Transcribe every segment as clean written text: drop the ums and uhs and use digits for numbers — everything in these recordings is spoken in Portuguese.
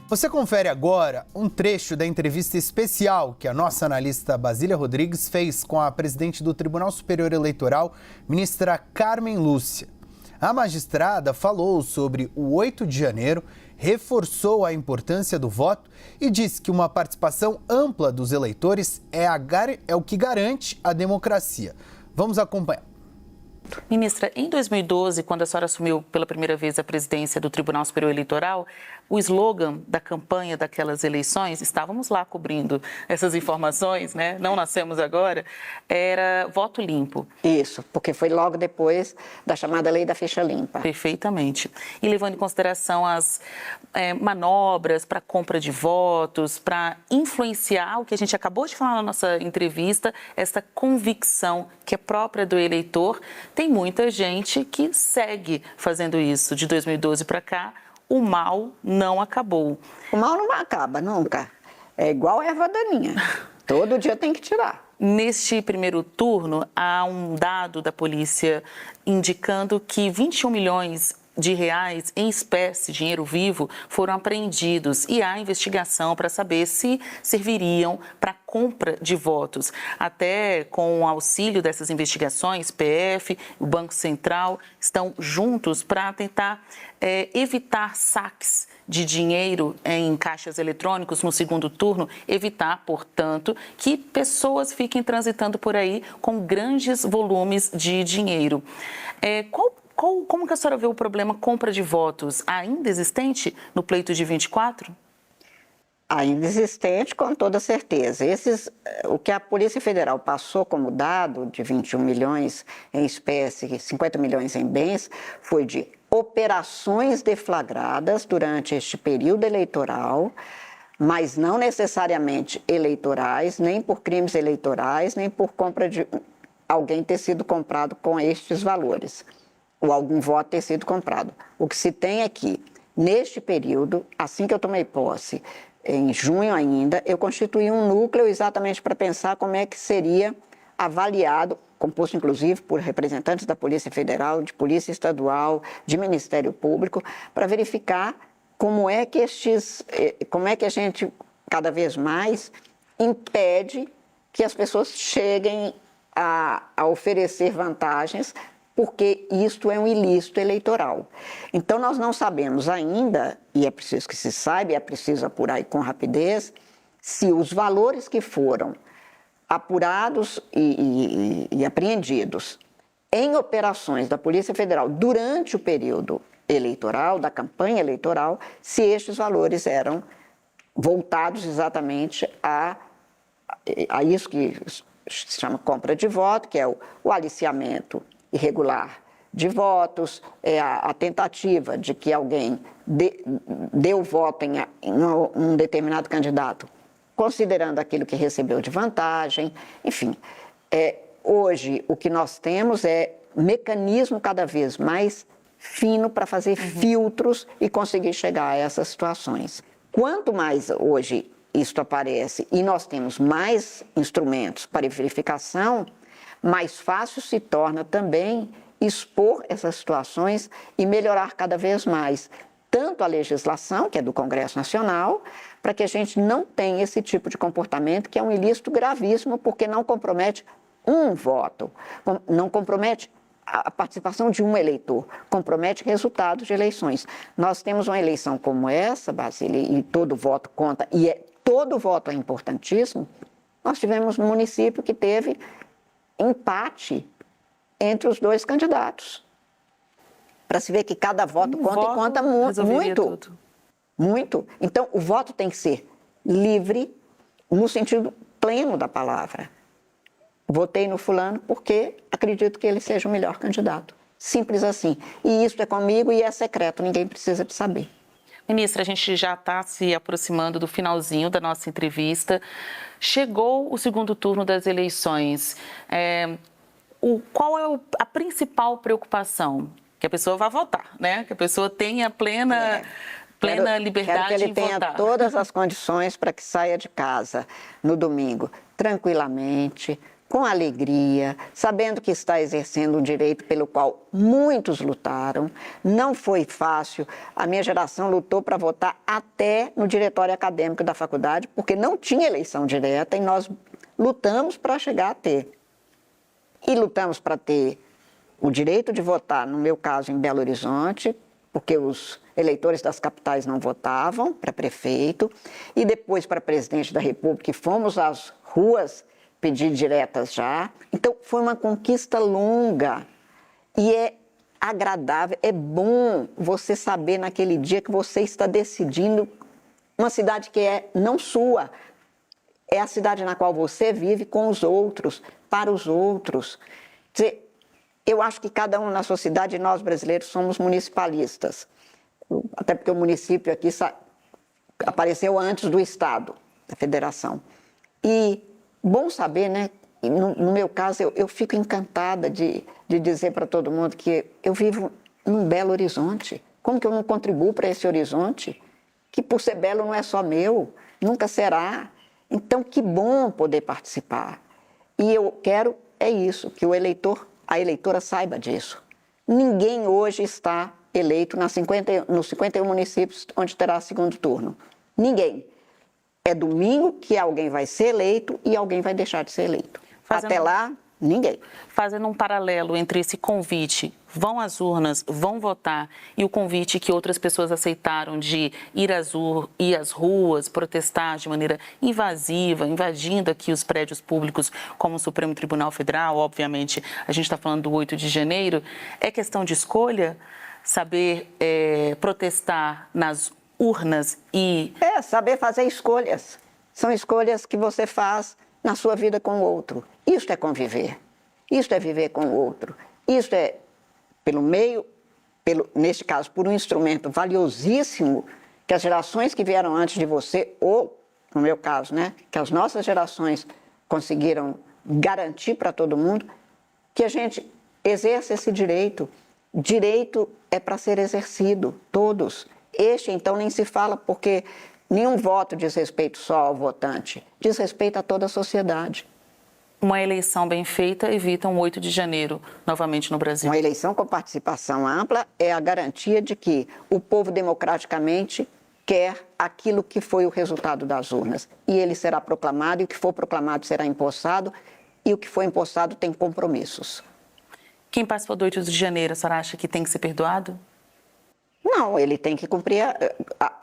Você confere agora um trecho da entrevista especial que a nossa analista Basília Rodrigues fez com a presidente do Tribunal Superior Eleitoral, ministra Carmen Lúcia. A magistrada falou sobre o 8 de janeiro, reforçou a importância do voto e disse que uma participação ampla dos eleitores é o que garante a democracia. Vamos acompanhar. Ministra, em 2012, quando a senhora assumiu pela primeira vez a presidência do Tribunal Superior Eleitoral, o slogan da campanha daquelas eleições, estávamos lá cobrindo essas informações, né? Não nascemos agora, era voto limpo. Isso, porque foi logo depois da chamada Lei da Ficha Limpa. Perfeitamente. E levando em consideração as manobras para compra de votos, para influenciar o que a gente acabou de falar na nossa entrevista, essa convicção que é própria do eleitor, tem muita gente que segue fazendo isso. De 2012 para cá, o mal não acabou. O mal não acaba, nunca. É igual erva daninha. Todo dia tem que tirar. Neste primeiro turno, há um dado da polícia indicando que 21 milhões de reais em espécie, dinheiro vivo, foram apreendidos e há investigação para saber se serviriam para compra de votos. Até com o auxílio dessas investigações, PF, o Banco Central estão juntos para tentar evitar saques de dinheiro em caixas eletrônicos no segundo turno, evitar, portanto, que pessoas fiquem transitando por aí com grandes volumes de dinheiro. Como que a senhora vê o problema compra de votos ainda existente no pleito de 24? Ainda existente, com toda certeza. O que a Polícia Federal passou como dado de 21 milhões em espécie, 50 milhões em bens, foi de operações deflagradas durante este período eleitoral, mas não necessariamente eleitorais, nem por crimes eleitorais, nem por compra de alguém ter sido comprado com estes valores, ou algum voto ter sido comprado. O que se tem é que, neste período, assim que eu tomei posse, em junho ainda, eu constituí um núcleo exatamente para pensar como é que seria avaliado, composto inclusive por representantes da Polícia Federal, de Polícia Estadual, de Ministério Público, para verificar como é que a gente, cada vez mais, impede que as pessoas cheguem a oferecer vantagens, porque isto é um ilícito eleitoral. Então, nós não sabemos ainda, e é preciso que se saiba, e é preciso apurar com rapidez, se os valores que foram apurados e apreendidos em operações da Polícia Federal durante o período eleitoral, da campanha eleitoral, se estes valores eram voltados exatamente a isso que se chama compra de voto, que é o aliciamento irregular de votos, a tentativa de que alguém dê o voto em um determinado candidato, considerando aquilo que recebeu de vantagem, enfim. Hoje, o que nós temos é mecanismo cada vez mais fino para fazer filtros e conseguir chegar a essas situações. Quanto mais hoje isto aparece e nós temos mais instrumentos para verificação, mais fácil se torna também expor essas situações e melhorar cada vez mais tanto a legislação, que é do Congresso Nacional, para que a gente não tenha esse tipo de comportamento, que é um ilícito gravíssimo, porque não compromete um voto, não compromete a participação de um eleitor, compromete resultados de eleições. Nós temos uma eleição como essa, Basília, e todo voto conta, e todo voto é importantíssimo. Nós tivemos um município que teve empate entre os dois candidatos. Para se ver que cada voto conta e conta muito. Muito. Então, o voto tem que ser livre no sentido pleno da palavra. Votei no fulano porque acredito que ele seja o melhor candidato. Simples assim. E isso é comigo e é secreto, ninguém precisa de saber. Ministra, a gente já está se aproximando do finalzinho da nossa entrevista. Chegou o segundo turno das eleições. Qual é a principal preocupação? Que a pessoa vá votar, né? Que a pessoa tenha plena liberdade quero que ele em tenha votar. Todas as condições para que saia de casa no domingo tranquilamente, com alegria, sabendo que está exercendo um direito pelo qual muitos lutaram. Não foi fácil. A minha geração lutou para votar até no diretório acadêmico da faculdade, porque não tinha eleição direta e nós lutamos para chegar a ter. E lutamos para ter o direito de votar, no meu caso, em Belo Horizonte, porque os eleitores das capitais não votavam para prefeito, e depois para presidente da República, e fomos às ruas pedir diretas já. Então, foi uma conquista longa e é agradável, é bom você saber naquele dia que você está decidindo uma cidade que é não sua, é a cidade na qual você vive com os outros, para os outros. Quer dizer, eu acho que cada um na sua cidade, nós brasileiros somos municipalistas, até porque o município aqui apareceu antes do Estado, da Federação. E bom saber, né? No meu caso, eu fico encantada de dizer para todo mundo que eu vivo num Belo Horizonte. Como que eu não contribuo para esse horizonte? Que por ser belo não é só meu, nunca será. Então, que bom poder participar. E eu quero, é isso, que o eleitor, a eleitora saiba disso. Ninguém hoje está eleito nos 51 municípios onde terá segundo turno. Ninguém. É domingo que alguém vai ser eleito e alguém vai deixar de ser eleito. Até lá, ninguém. Fazendo um paralelo entre esse convite, vão às urnas, vão votar, e o convite que outras pessoas aceitaram de ir às ruas, protestar de maneira invasiva, invadindo aqui os prédios públicos, como o Supremo Tribunal Federal, obviamente, a gente está falando do 8 de janeiro, é questão de escolha, saber protestar nas urnas e... saber fazer escolhas. São escolhas que você faz na sua vida com o outro. Isto é conviver. Isto é viver com o outro. Isto é, pelo meio, neste caso, por um instrumento valiosíssimo que as gerações que vieram antes de você, ou, no meu caso, né, que as nossas gerações conseguiram garantir para todo mundo, que a gente exerça esse direito. Direito é para ser exercido, todos. Este, então, nem se fala, porque nenhum voto diz respeito só ao votante, diz respeito a toda a sociedade. Uma eleição bem feita evita um 8 de janeiro, novamente no Brasil. Uma eleição com participação ampla é a garantia de que o povo democraticamente quer aquilo que foi o resultado das urnas. E ele será proclamado, e o que for proclamado será empossado, e o que for empossado tem compromissos. Quem participou do 8 de janeiro, a senhora acha que tem que ser perdoado? Não, ele tem que cumprir,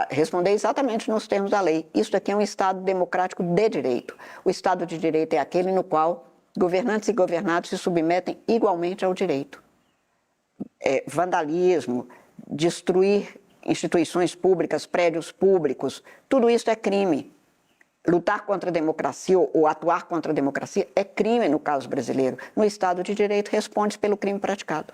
responder exatamente nos termos da lei. Isso aqui é um Estado democrático de direito. O Estado de direito é aquele no qual governantes e governados se submetem igualmente ao direito. Vandalismo, destruir instituições públicas, prédios públicos, tudo isso é crime. Lutar contra a democracia ou atuar contra a democracia é crime no caso brasileiro. No Estado de direito responde pelo crime praticado.